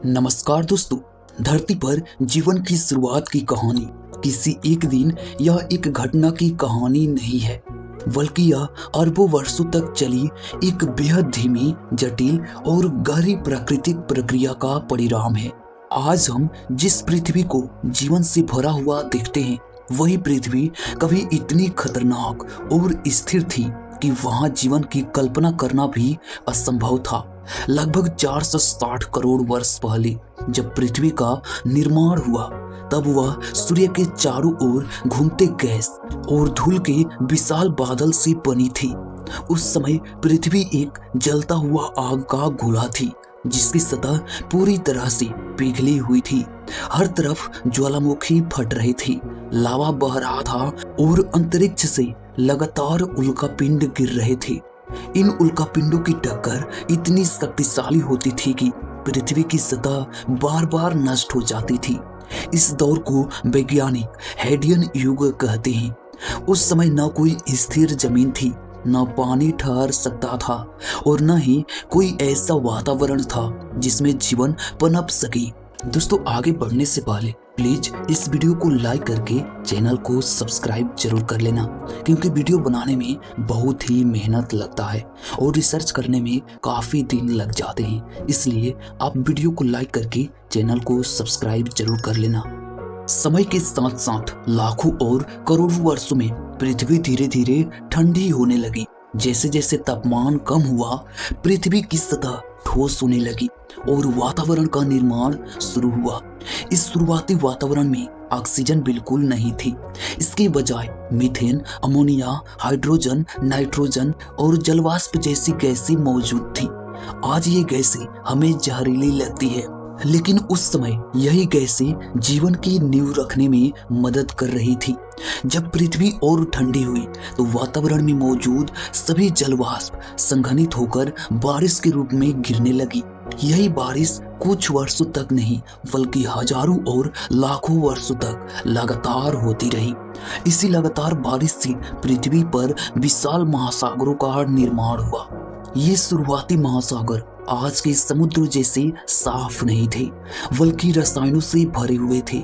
नमस्कार दोस्तों। धरती पर जीवन की शुरुआत की कहानी किसी एक दिन या एक घटना की कहानी नहीं है, बल्कि यह अरबों वर्षों तक चली एक बेहद धीमी, जटिल और गहरी प्राकृतिक प्रक्रिया का परिणाम है। आज हम जिस पृथ्वी को जीवन से भरा हुआ देखते हैं, वही पृथ्वी कभी इतनी खतरनाक और स्थिर थी कि वहां जीवन की कल्पना करना भी असंभव था। लगभग 460 करोड़ वर्ष पहले जब पृथ्वी का निर्माण हुआ, तब वह सूर्य के चारों ओर घूमते गैस और धूल के विशाल बादल से बनी थी। उस समय पृथ्वी एक जलता हुआ आग का गोला थी, जिसकी सतह पूरी तरह से पिघली हुई थी। हर तरफ ज्वालामुखी फट रही थी, लावा बह रहा था और अंतरिक्ष से लगातार उल्कापिंड गिर रहे थे। इन उल्कापिंडों की टक्कर इतनी शक्तिशाली होती थी कि पृथ्वी की सतह बार बार नष्ट हो जाती थी। इस दौर को वैज्ञानिक हेडियन युग कहते हैं। उस समय न कोई स्थिर जमीन थी, न पानी ठहर सकता था और न ही कोई ऐसा वातावरण था जिसमें जीवन पनप सके। दोस्तों, आगे बढ़ने से पहले प्लीज इस वीडियो को लाइक करके चैनल को सब्सक्राइब जरूर कर लेना, क्योंकि वीडियो बनाने में बहुत ही मेहनत लगता है और रिसर्च करने में काफी दिन लग जाते हैं। इसलिए आप वीडियो को लाइक करके चैनल को सब्सक्राइब जरूर कर लेना। समय के साथ साथ लाखों और करोड़ों वर्षों में पृथ्वी धीरे धीरे ठंडी होने लगी। जैसे जैसे तापमान कम हुआ, पृथ्वी की सतह ठोस होने लगी और वातावरण का निर्माण शुरू हुआ। इस शुरुआती वातावरण में ऑक्सीजन बिल्कुल नहीं थी। इसके बजाय मीथेन, अमोनिया, हाइड्रोजन, नाइट्रोजन और जलवाष्प जैसी गैसें मौजूद थी। आज ये गैसें हमें जहरीली लगती है, लेकिन उस समय यही गैसें जीवन की नींव रखने में मदद कर रही थी। जब पृथ्वी और ठंडी हुई तो वातावरण में मौजूद सभी जलवाष्प संघनित होकर बारिश के रूप में गिरने लगी। यही बारिश कुछ वर्षों तक नहीं, बल्कि हजारों और लाखों वर्षों तक लगातार होती रही। इसी लगातार बारिश से पृथ्वी पर विशाल महासागरों का निर्माण हुआ। ये शुरुआती महासागर आज के समुद्र जैसे साफ नहीं थे, बल्कि रसायनों से भरे हुए थे।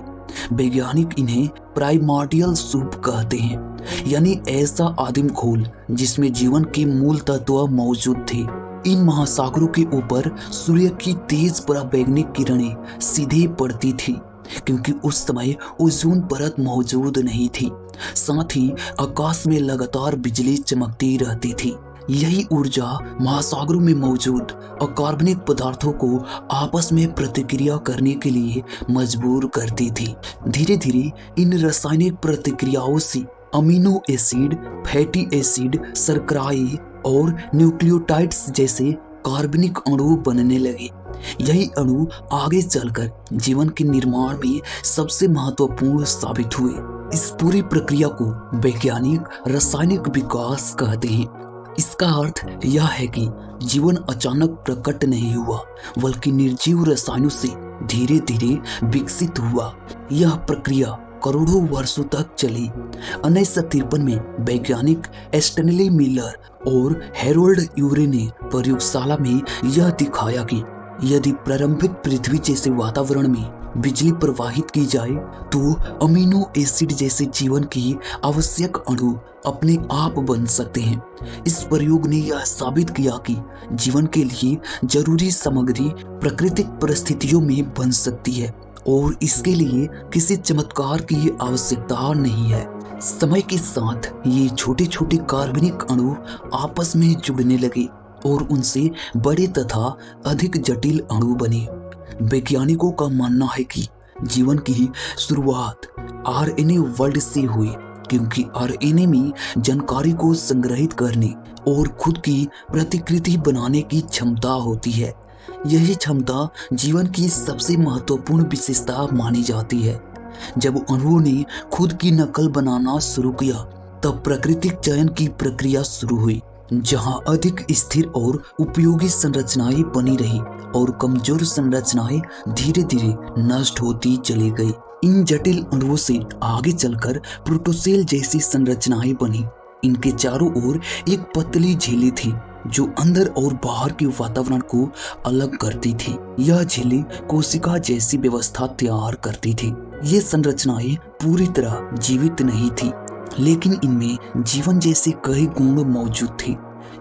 वैज्ञानिक इन्हें प्राइमॉर्डियल सूप कहते हैं, यानी ऐसा आदिम घोल जिसमें जीवन के मूल तत्व मौजूद थे। इन महासागरों के ऊपर सूर्य की तेज पराबैंगनी किरणें सीधे पड़ती थी, क्योंकि उस समय ओजोन परत मौजूद नहीं थी। साथ ही आकाश में लगातार बिजली चमकती रहती थी। यही ऊर्जा महासागरों में मौजूद अकार्बनिक पदार्थों को आपस में प्रतिक्रिया करने के लिए मजबूर करती थी। धीरे धीरे इन रासायनिक प्रतिक्रियाओं से अमीनो एसिड, फैटी एसिड, शर्कराएं और न्यूक्लियोटाइड्स जैसे कार्बनिक अणु बनने लगे। यही अणु आगे चलकर जीवन के निर्माण में सबसे महत्वपूर्ण साबित हुए। इस पूरी प्रक्रिया को वैज्ञानिक रासायनिक विकास कहते हैं। इसका अर्थ यह है कि जीवन अचानक प्रकट नहीं हुआ, बल्कि निर्जीव रसायनों से धीरे धीरे विकसित हुआ। यह प्रक्रिया करोड़ों वर्षों तक चली। 1953 में वैज्ञानिक स्टैनली मिलर और हैरोल्ड यूरे ने प्रयोगशाला में यह दिखाया कि यदि प्रारंभिक पृथ्वी जैसे वातावरण में बिजली प्रवाहित की जाए तो अमीनो एसिड जैसे जीवन की आवश्यक अणु अपने आप बन सकते हैं। इस प्रयोग ने यह साबित किया कि जीवन के लिए जरूरी सामग्री प्राकृतिक परिस्थितियों में बन सकती है और इसके लिए किसी चमत्कार की आवश्यकता नहीं है। समय के साथ ये छोटे छोटे कार्बनिक अणु आपस में जुड़ने लगे और उनसे बड़े तथा अधिक जटिल अणु बने। वैज्ञानिकों का मानना है कि जीवन की शुरुआत आरएनए वर्ल्ड से हुई, क्योंकि आरएनए में जानकारी को संग्रहित करने और खुद की प्रतिकृति बनाने की क्षमता होती है। यही क्षमता जीवन की सबसे महत्वपूर्ण विशेषता मानी जाती है। जब अणुओं ने खुद की नकल बनाना शुरू किया, तब प्राकृतिक चयन की प्रक्रिया शुरू हुई, जहां अधिक स्थिर और उपयोगी संरचनाएं बनी रही और कमजोर संरचनाएं धीरे धीरे नष्ट होती चली गई। इन जटिल अणुओं से आगे चलकर प्रोटोसेल जैसी संरचनाएं बनी। इनके चारों ओर एक पतली झिल्ली थी जो अंदर और बाहर के वातावरण को अलग करती थी। यह झिल्ली कोशिका जैसी व्यवस्था तैयार करती थी। ये संरचनाएं पूरी तरह जीवित नहीं थी, लेकिन इनमें जीवन जैसे कई गुण मौजूद थे।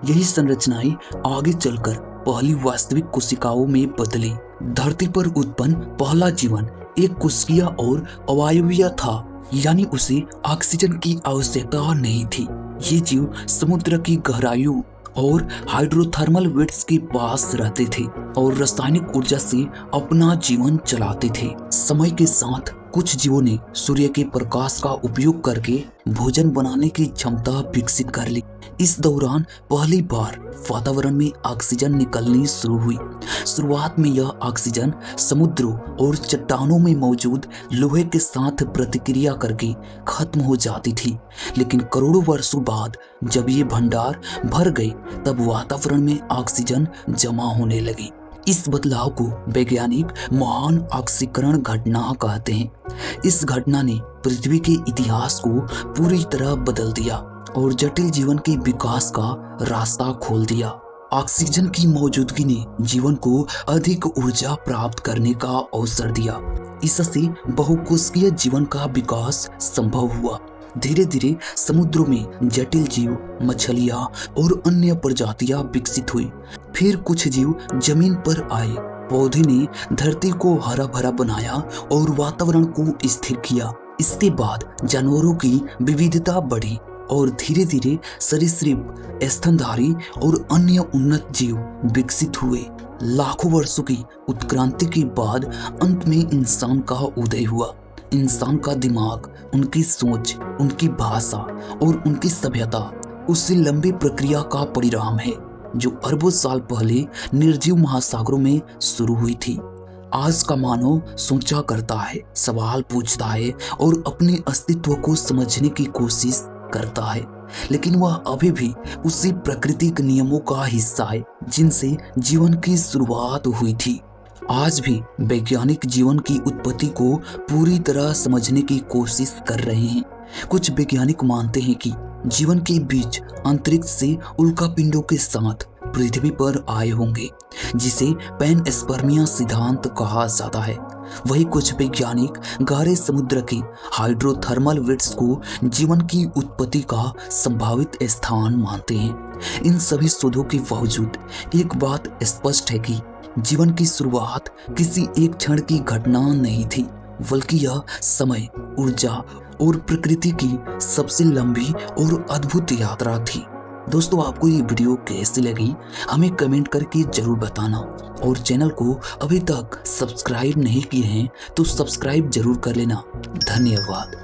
यही संरचनाएं आगे चलकर पहली वास्तविक कोशिकाओं में बदली। धरती पर उत्पन्न पहला जीवन एक कोशिकीय और अवायवीय था, यानी उसे ऑक्सीजन की आवश्यकता नहीं थी। ये जीव समुद्र की गहराइयों और हाइड्रोथर्मल वेट्स के पास रहते थे और रासायनिक ऊर्जा से अपना जीवन चलाते थे। समय के साथ कुछ जीवों ने सूर्य के प्रकाश का उपयोग करके भोजन बनाने की क्षमता विकसित कर ली। इस दौरान पहली बार वातावरण में ऑक्सीजन निकलनी शुरू हुई। शुरुआत में यह ऑक्सीजन समुद्रों और चट्टानों में मौजूद लोहे के साथ प्रतिक्रिया करके खत्म हो जाती थी, लेकिन करोड़ों वर्षों बाद जब ये भंडार भर गए तब वातावरण में ऑक्सीजन जमा होने लगी। इस बदलाव को वैज्ञानिक महान ऑक्सीकरण घटना कहते हैं। इस घटना ने पृथ्वी के इतिहास को पूरी तरह बदल दिया और जटिल जीवन के विकास का रास्ता खोल दिया। ऑक्सीजन की मौजूदगी ने जीवन को अधिक ऊर्जा प्राप्त करने का अवसर दिया। इससे बहुकोशिकीय जीवन का विकास संभव हुआ। धीरे धीरे समुद्रों में जटिल जीव, मछलियां और अन्य प्रजातियां विकसित हुई। फिर कुछ जीव जमीन पर आए। पौधे ने धरती को हरा भरा बनाया और वातावरण को स्थिर किया। इसके बाद जानवरों की विविधता बढ़ी और धीरे धीरे सरीसृप, स्तनधारी और अन्य उन्नत जीव विकसित हुए। लाखों वर्षों की उत्क्रांति के बाद अंत में इंसान का उदय हुआ। इंसान का दिमाग, उनकी सोच, उनकी भाषा और उनकी सभ्यता उससे लंबी प्रक्रिया का परिणाम है जो अरबों साल पहले निर्जीव महासागरों में शुरू हुई थी। आज का मानव सोचा करता है, सवाल पूछता है और अपने अस्तित्व को समझने की कोशिश करता है, लेकिन वह अभी भी उसी प्राकृतिक नियमों का हिस्सा है जिनसे जीवन की शुरुआत हुई थी। आज भी वैज्ञानिक जीवन की उत्पत्ति को पूरी तरह समझने की कोशिश कर रहे हैं। कुछ वैज्ञानिक मानते हैं कि जीवन के बीच अंतरिक्ष से उल्कापिंडों के साथ पृथ्वी पर आए होंगे, जिसे पैनस्पर्मिया सिद्धांत कहा जाता है। वही कुछ वैज्ञानिक गहरे समुद्र के हाइड्रोथर्मल वेट्स को जीवन की उत्पत्ति का संभावित स्थान मानते हैं। इन सभी शोधों के बावजूद एक बात स्पष्ट है कि जीवन की शुरुआत किसी एक क्षण की घटना नहीं थी, बल्कि यह समय, ऊर्जा और प्रकृति की सबसे लंबी और अद्भुत यात्रा थी। दोस्तों, आपको ये वीडियो कैसी लगी हमें कमेंट करके जरूर बताना और चैनल को अभी तक सब्सक्राइब नहीं किए हैं तो सब्सक्राइब जरूर कर लेना। धन्यवाद।